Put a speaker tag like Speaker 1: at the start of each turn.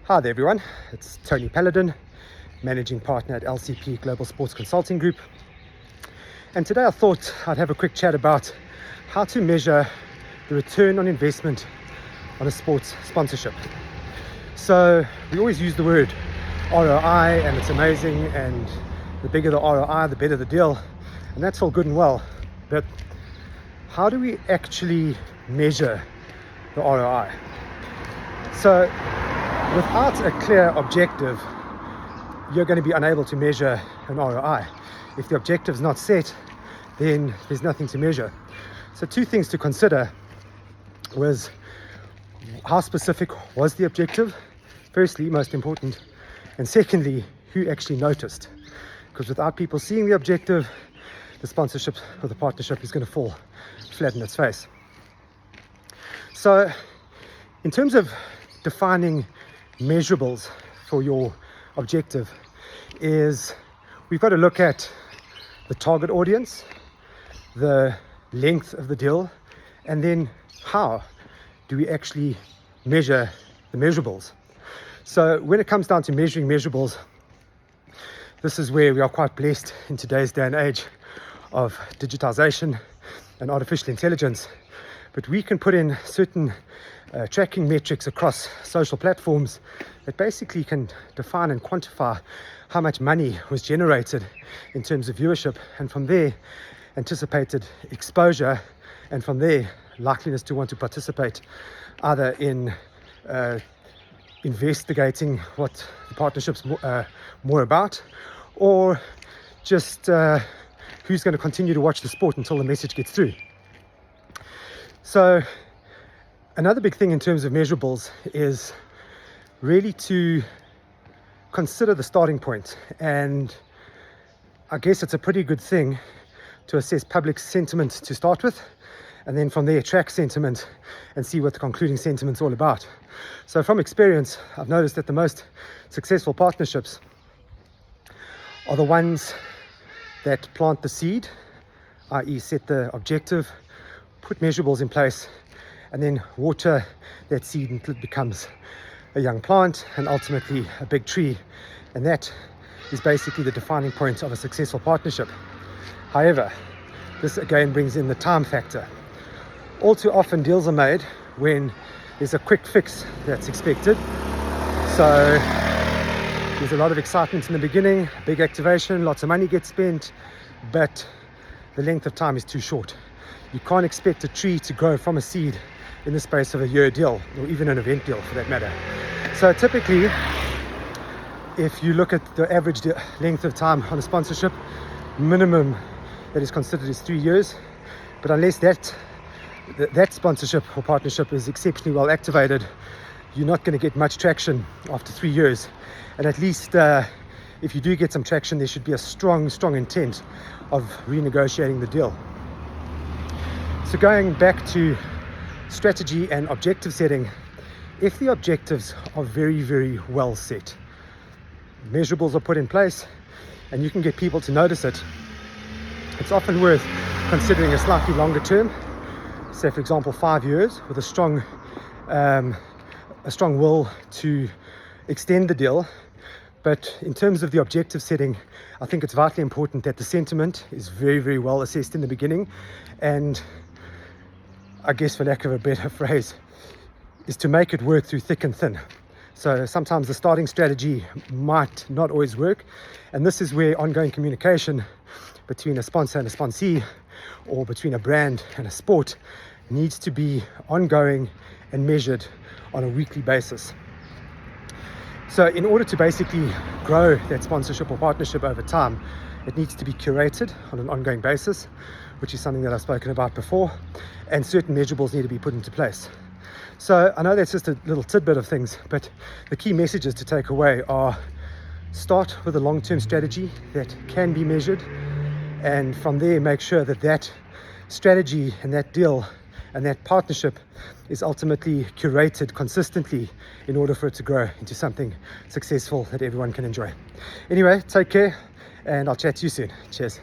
Speaker 1: Hi there everyone, it's Tony Paladin, Managing Partner at LCP Global Sports Consulting Group. And today I thought I'd have a quick chat about how to measure the return on investment on a sports sponsorship. So we always use the word ROI and it's amazing, and the bigger the ROI, the better the deal. And that's all good and well, but how do we actually measure the ROI? So without a clear objective, you're going to be unable to measure an ROI. If the objective is not set, then there's nothing to measure. So two things to consider was how specific was the objective, firstly, most important, and secondly, who actually noticed. Because without people seeing the objective, the sponsorship or the partnership is going to fall flat in its face. So in terms of defining measurables for your objective, is we've got to look at the target audience, the length of the deal, and then how do we actually measure the measurables. So when it comes down to measuring measurables, this is where we are quite blessed in today's day and age of digitization and artificial intelligence. But we can put in certain tracking metrics across social platforms that basically can define and quantify how much money was generated in terms of viewership, and from there anticipated exposure, and from there likeliness to want to participate either in investigating what the partnership's more about, or just who's going to continue to watch the sport until the message gets through. So another big thing in terms of measurables is really to consider the starting point. And I guess it's a pretty good thing to assess public sentiment to start with, and then from there track sentiment and see what the concluding sentiment's all about. So from experience, I've noticed that the most successful partnerships are the ones that plant the seed, i.e. set the objective, put measurables in place, and then water that seed until it becomes a young plant and ultimately a big tree. And that is basically the defining point of a successful partnership. However, this again brings in the time factor. All too often deals are made when there's a quick fix that's expected. So there's a lot of excitement in the beginning, big activation, lots of money gets spent, but the length of time is too short. You can't expect a tree to grow from a seed in the space of a year deal, or even an event deal for that matter. So typically, if you look at the average length of time on a sponsorship, minimum that is considered is 3 years. But unless that sponsorship or partnership is exceptionally well activated, you're not going to get much traction after 3 years. And at least if you do get some traction, there should be a strong intent of renegotiating the deal. So going back to strategy and objective setting, if the objectives are very, very well set, measurables are put in place, and you can get people to notice it, it's often worth considering a slightly longer term, say for example 5 years, with a strong will to extend the deal. But in terms of the objective setting, I think it's vitally important that the sentiment is very, very well assessed in the beginning, and I guess for lack of a better phrase, is to make it work through thick and thin. So sometimes the starting strategy might not always work, and this is where ongoing communication between a sponsor and a sponsee, or between a brand and a sport, needs to be ongoing and measured on a weekly basis. So in order to basically grow that sponsorship or partnership over time, it needs to be curated on an ongoing basis, which is something that I've spoken about before, and certain measurables need to be put into place. So I know that's just a little tidbit of things, but the key messages to take away are: start with a long-term strategy that can be measured, and from there make sure that that strategy and that deal and that partnership is ultimately curated consistently in order for it to grow into something successful that everyone can enjoy. Anyway, take care, and I'll chat to you soon. Cheers.